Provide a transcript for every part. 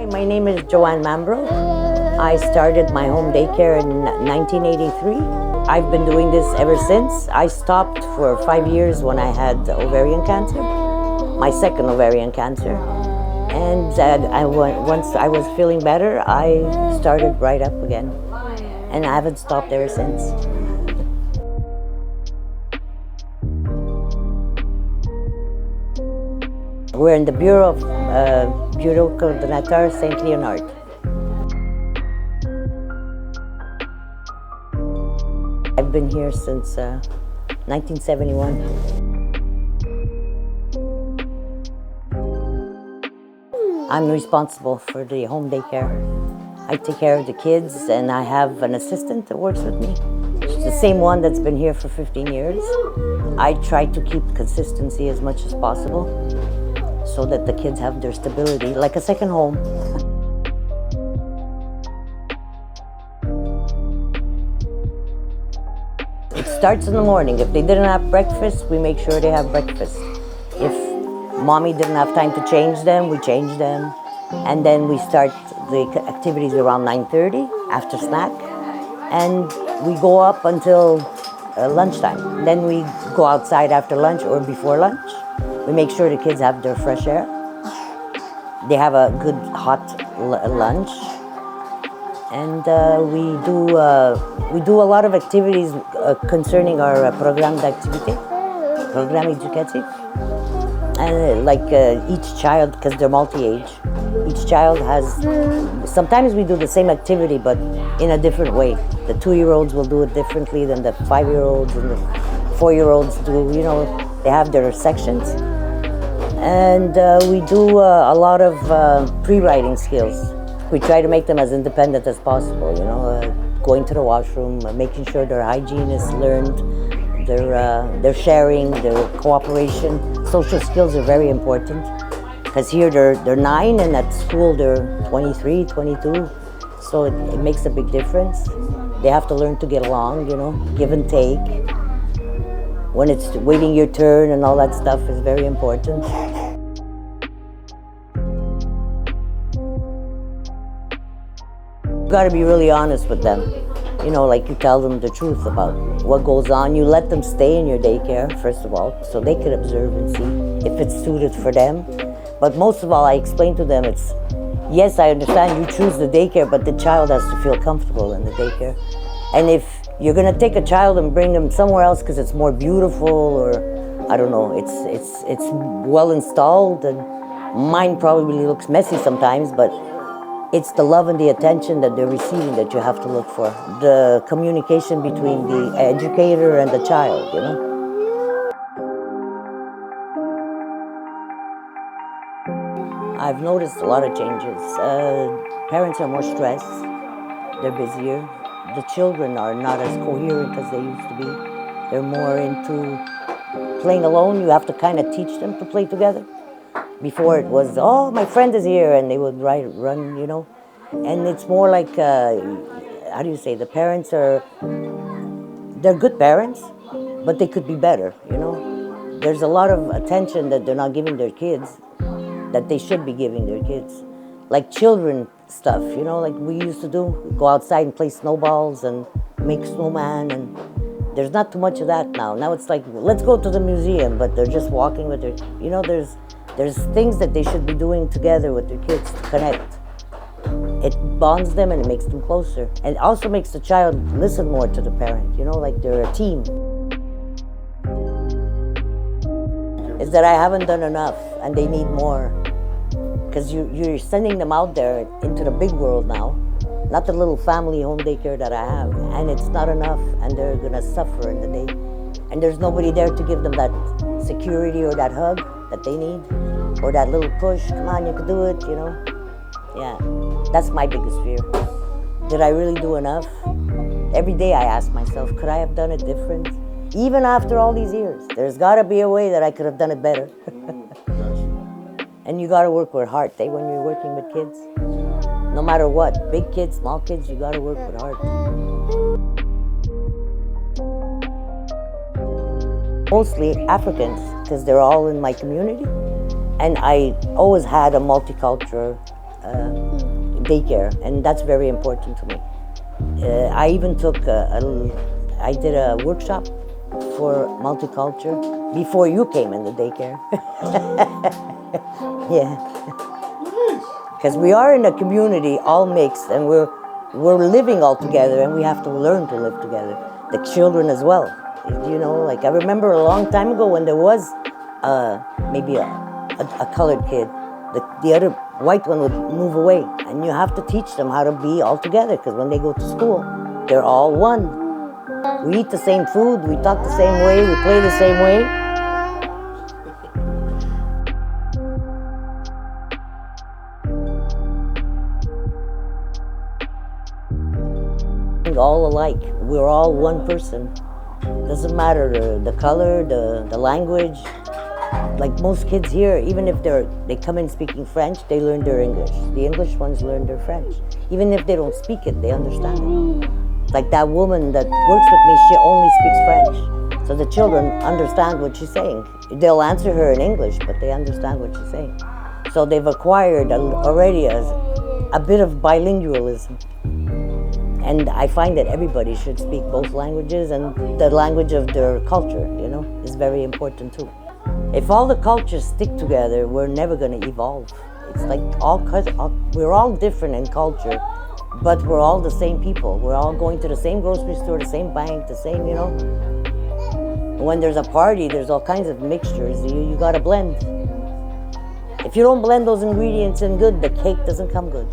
Hi, my name is Joanne Mambro. I started my home daycare in 1983. I've been doing this ever since. I stopped for 5 years when I had ovarian cancer, my second ovarian cancer. And once I was feeling better, I started right up again. And I haven't stopped ever since. We're in the Bureau of Saint-Léonard. I've been here since 1971. I'm responsible for the home daycare. I take care of the kids and I have an assistant that works with me. She's the same one that's been here for 15 years. I try to keep consistency as much as possible so that the kids have their stability, like a second home. It starts in the morning. If they didn't have breakfast, we make sure they have breakfast. If mommy didn't have time to change them, we change them. And then we start the activities around 9:30 after snack. And we go up until lunchtime. Then we go outside after lunch or before lunch. We make sure the kids have their fresh air. They have a good hot lunch. And we do a lot of activities concerning our programme d'activité, programme éducatif. And each child, because they're multi-age, each child has, sometimes we do the same activity but in a different way. The 2-year-olds will do it differently than the 5-year-olds and the 4-year-olds do, they have their sections. And we do a lot of pre-writing skills. We try to make them as independent as possible, going to the washroom, making sure their hygiene is learned, their sharing, their cooperation. Social skills are very important because here they're 9 and at school they're 23, 22. So it makes a big difference. They have to learn to get along, give and take. When it's waiting your turn and all that stuff is very important. You gotta be really honest with them. You tell them the truth about what goes on. You let them stay in your daycare, first of all, so they can observe and see if it's suited for them. But most of all, I explain to them yes, I understand you choose the daycare, but the child has to feel comfortable in the daycare. And if you're gonna take a child and bring them somewhere else because it's more beautiful or, I don't know, it's well installed, and mine probably looks messy sometimes, but it's the love and the attention that they're receiving that you have to look for. The communication between the educator and the child, I've noticed a lot of changes. Parents are more stressed, they're busier. The children are not as coherent as they used to be. They're more into playing alone. You have to kind of teach them to play together. Before it was, oh, my friend is here, and they would run, And it's more like, how do you say, the parents they're good parents, but they could be better, There's a lot of attention that they're not giving their kids that they should be giving their kids. Like children stuff, like we used to do, go outside and play snowballs and make snowman, and there's not too much of that now. Now it's like, let's go to the museum, but they're just walking with their, there's things that they should be doing together with their kids to connect. It bonds them and it makes them closer. And it also makes the child listen more to the parent, like they're a team. It's that I haven't done enough and they need more. Because you're sending them out there into the big world now, not the little family home daycare that I have. And it's not enough and they're gonna suffer in the day. And there's nobody there to give them that security or that hug that they need, or that little push, come on, you can do it, Yeah, that's my biggest fear. Did I really do enough? Every day I ask myself, could I have done it different? Even after all these years, there's gotta be a way that I could have done it better. And you gotta work with heart, when you're working with kids. No matter what, big kids, small kids, you gotta work with heart. Mostly Africans, because they're all in my community. And I always had a multicultural daycare, and that's very important to me. I even took I did a workshop for multicultural before you came in the daycare. Yeah, because we are in a community all mixed, and we're living all together, and we have to learn to live together. The children as well. You know, like I remember a long time ago when there was maybe a colored kid, the other white one would move away, and you have to teach them how to be all together, because when they go to school, they're all one. We eat the same food, we talk the same way, we play the same way. All alike, we're all one person. Doesn't matter the color, the language. Like most kids here, even if they come in speaking French, they learn their English. The English ones learn their French. Even if they don't speak it, they understand it. Like that woman that works with me, she only speaks French. So the children understand what she's saying. They'll answer her in English, but they understand what she's saying. So they've acquired already a bit of bilingualism. And I find that everybody should speak both languages, and the language of their culture, you know, is very important too. If all the cultures stick together, we're never going to evolve. It's like we're all different in culture, but we're all the same people. We're all going to the same grocery store, the same bank, the same, you know. When there's a party, there's all kinds of mixtures. You got to blend. If you don't blend those ingredients in good, the cake doesn't come good.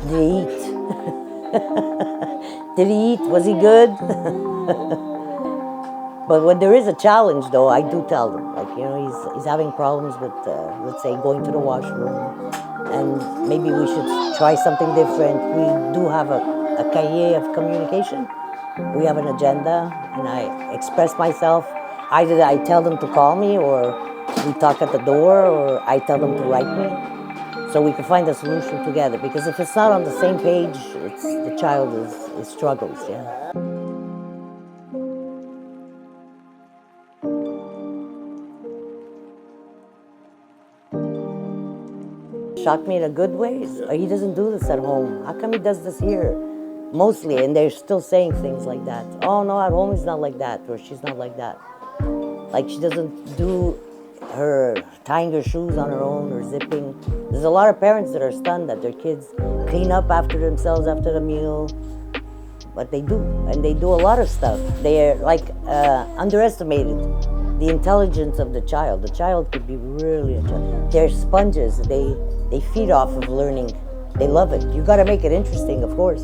Did he eat? Did he eat? Was he good? But when there is a challenge, though, I do tell them, like, you know, he's having problems with, let's say, going to the washroom, and maybe we should try something different. We do have a cahier of communication. We have an agenda, and I express myself. Either I tell them to call me, or we talk at the door, or I tell them to write me. So we can find a solution together, because if it's not on the same page, the child struggles, yeah. Shocked me in a good way. He doesn't do this at home. How come he does this here? Mostly, and they're still saying things like that. Oh no, at home he's not like that, or she's not like that. Like she doesn't do her tying her shoes on her own or zipping. There's a lot of parents that are stunned that their kids clean up after themselves after the meal, but they do, and they do a lot of stuff. They're like underestimated the intelligence of the child. The child could be really intelligent. They're sponges. They feed off of learning. They love it. You got to make it interesting, of course,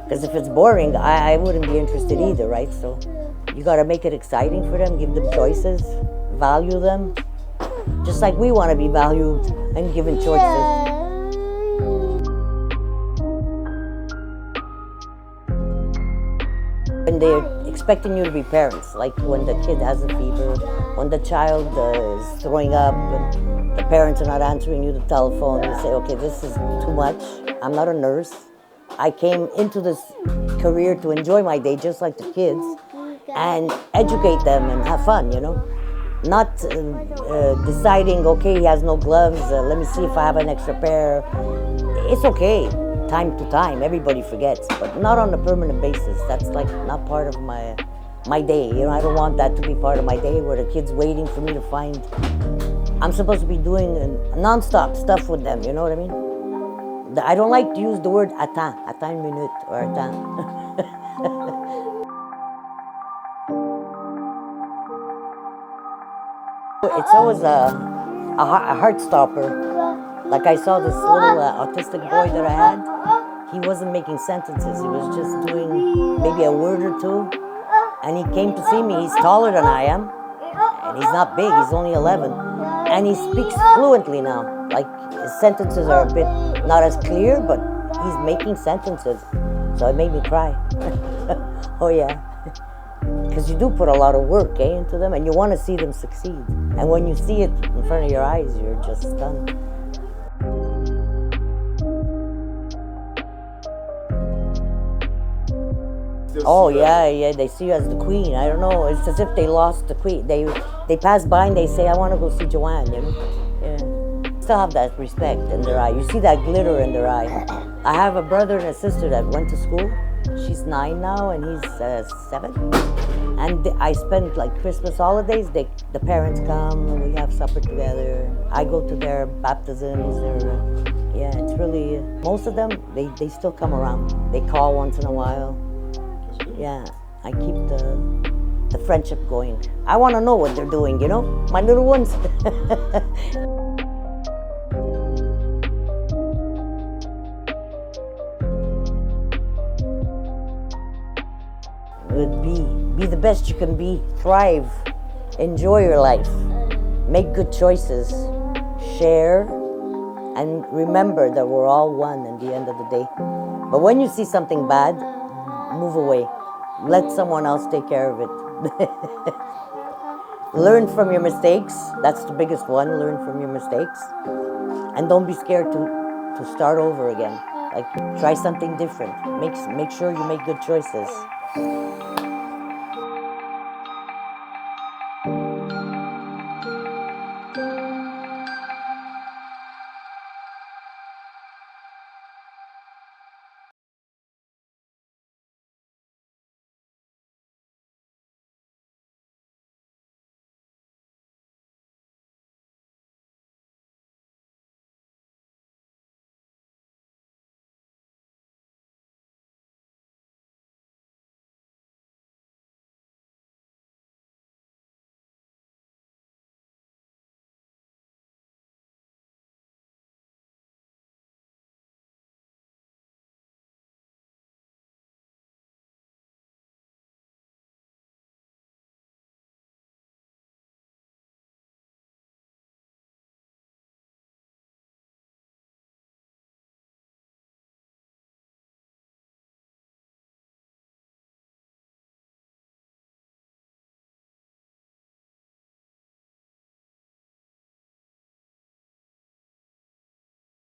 because if it's boring, I wouldn't be interested either, right? So you got to make it exciting for them. Give them choices. Value them, just like we want to be valued and given choices. When they're expecting you to be parents, like when the kid has a fever, when the child is throwing up, and the parents are not answering you the telephone, you say, okay, this is too much. I'm not a nurse. I came into this career to enjoy my day just like the kids and educate them and have fun, you know. Not deciding, okay, he has no gloves, let me see if I have an extra pair. It's okay, time to time, everybody forgets, but not on a permanent basis. That's like not part of my day. You know, I don't want that to be part of my day where the kid's waiting for me to find. I'm supposed to be doing non-stop stuff with them, you know what I mean? I don't like to use the word attends une minute, or attends. It's always a heart stopper. Like I saw this little autistic boy that I had. He wasn't making sentences. He was just doing maybe a word or two. And he came to see me. He's taller than I am. And he's not big. He's only 11. And he speaks fluently now. Like his sentences are a bit not as clear, but he's making sentences. So it made me cry. Oh yeah. Because you do put a lot of work into them, and you want to see them succeed. And when you see it in front of your eyes, you're just stunned. Oh yeah, yeah. They see you as the queen. I don't know. It's as if they lost the queen. They pass by and they say, "I want to go see Joanne." You know. Yeah. Still have that respect in their eye. You see that glitter in their eye. I have a brother and a sister that went to school. She's 9 now and he's 7. And I spend like Christmas holidays. The parents come and we have supper together. I go to their baptisms. Yeah, it's really most of them. They still come around. They call once in a while. Yeah, I keep the friendship going. I want to know what they're doing. You know, my little ones. Be the best you can be. Thrive. Enjoy your life. Make good choices. Share. And remember that we're all one at the end of the day. But when you see something bad, move away. Let someone else take care of it. Learn from your mistakes. That's the biggest one. Learn from your mistakes. And don't be scared to start over again. Like, try something different. Make sure you make good choices.